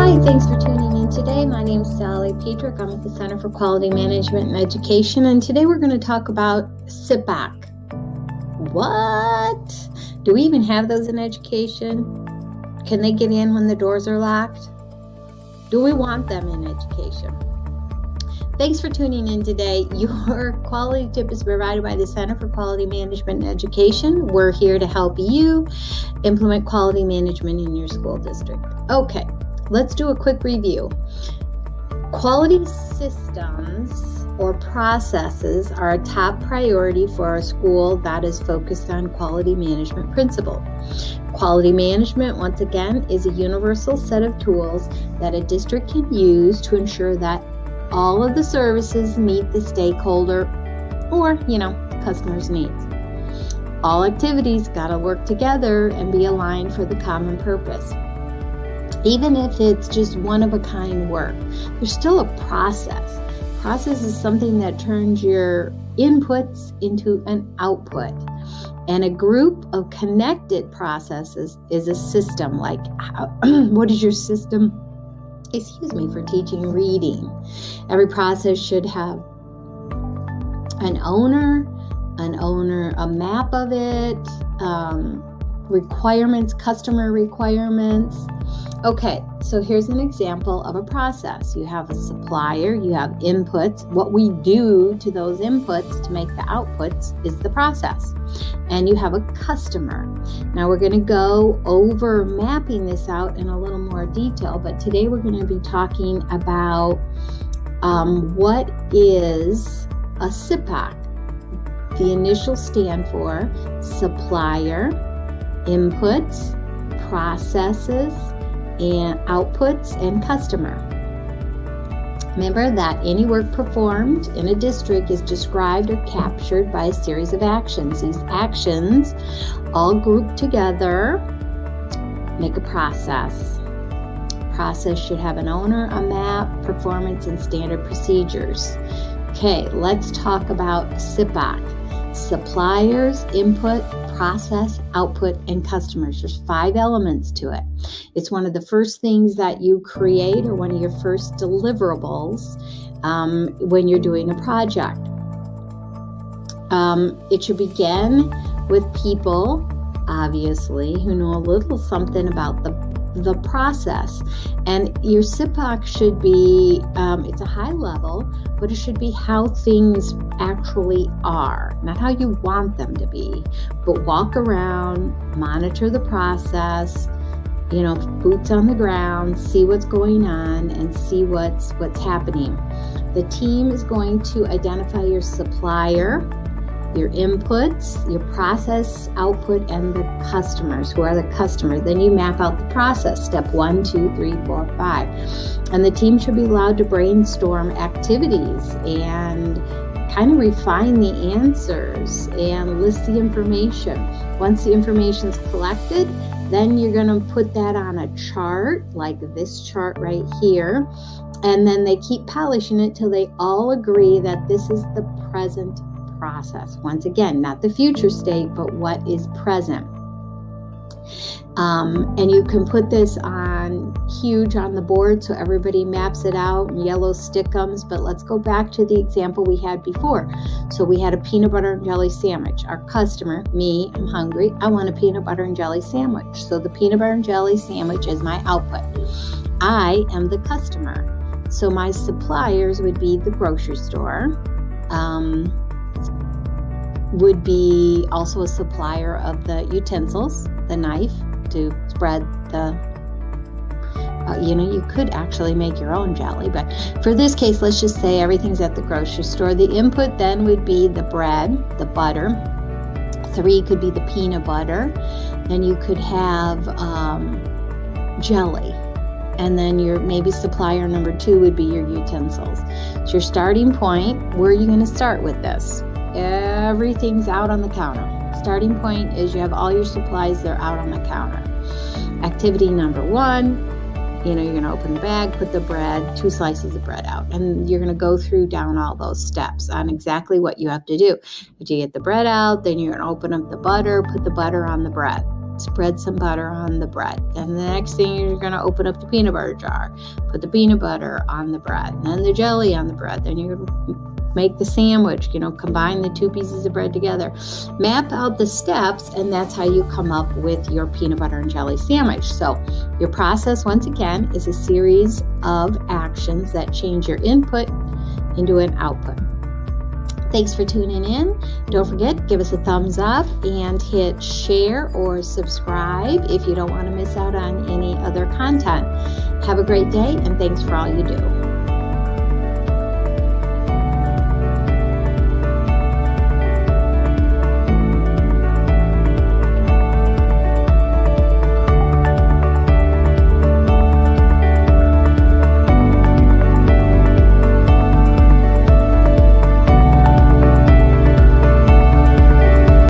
Hi, thanks for tuning in today. My name is Petrik. I'm at the Center for Quality Management and Education, and today we're going to talk about Sipoc. What? Do we even have those in education? Can they get in when the doors are locked? Do we want them in education? Thanks for tuning in today. Your quality tip is provided by the Center for Quality Management and Education. We're here to help you implement quality management in your school district. Okay, let's do a quick review. Quality systems or processes are a top priority for a school that is focused on quality management principle. Quality management, once again, is a universal set of tools that a district can use to ensure that all of the services meet the stakeholder or, customer's needs. All activities got to work together and be aligned for the common purpose. Even if it's just one-of-a-kind work, there's still a process. Process is something that turns your inputs into an output. And a group of connected processes is a system. Like, what is your system? For teaching reading. Every process should have an owner, a map of it, requirements, customer requirements. Okay, so here's an example of a process. You have a supplier, you have inputs. What we do to those inputs to make the outputs is the process. And you have a customer. Now we're going to go over mapping this out in a little more detail, but today we're going to be talking about what is a Sipoc. The initials stand for supplier, inputs, processes, and outputs, and customer. Remember that any work performed in a district is described or captured by a series of actions. These actions, all grouped together, make a process. Process should have an owner, a map, performance, and standard procedures. Okay, let's talk about Sipoc. Suppliers, input, process, output, and customers. There's 5 elements to it. It's one of the first things that you create or one of your first deliverables when you're doing a project. It should begin with people, obviously, who know a little something about the process. And your Sipoc should be, it's a high level, but it should be how things actually are, not how you want them to be, but walk around, monitor the process, boots on the ground, see what's going on and see what's happening. The team is going to identify your supplier, your inputs, your process, output, and the customers. Who are the customers? Then you map out the process, step 1, 2, 3, 4, 5. And the team should be allowed to brainstorm activities and kind of refine the answers and list the information. Once the information's collected, then you're going to put that on a chart, like this chart right here. And then they keep polishing it till they all agree that this is the present process. Once again, not the future state, but what is present. And you can put this on huge on the board so everybody maps it out and yellow stickums. But let's go back to the example we had before. So we had a peanut butter and jelly sandwich. Our customer, me, I'm hungry. I want a peanut butter and jelly sandwich. So the peanut butter and jelly sandwich is my output. I am the customer. So my suppliers would be the grocery store. Would be also a supplier of the utensils, the knife to spread the, you could actually make your own jelly, but for this case, let's just say everything's at the grocery store. The input then would be the bread, the butter. 3 could be the peanut butter. Then you could have jelly. And then your maybe supplier number 2 would be your utensils. So your starting point, where are you going to start with this? Everything's out on the counter. Starting point is you have all your supplies, they're out on the counter. Activity number 1, you're going to open the bag, put the bread, 2 slices of bread out. And you're going to go through down all those steps on exactly what you have to do. After you get the bread out, then you're going to open up the butter, put the butter on the bread. spread some butter on the bread. And the next thing, you're going to open up the peanut butter jar, put the peanut butter on the bread, and then the jelly on the bread. Then you're going to make the sandwich, combine the two pieces of bread together, map out the steps, and that's how you come up with your peanut butter and jelly sandwich. So your process, once again, is a series of actions that change your input into an output. Thanks for tuning in. Don't forget, give us a thumbs up and hit share or subscribe if you don't want to miss out on any other content. Have a great day, and thanks for all you do.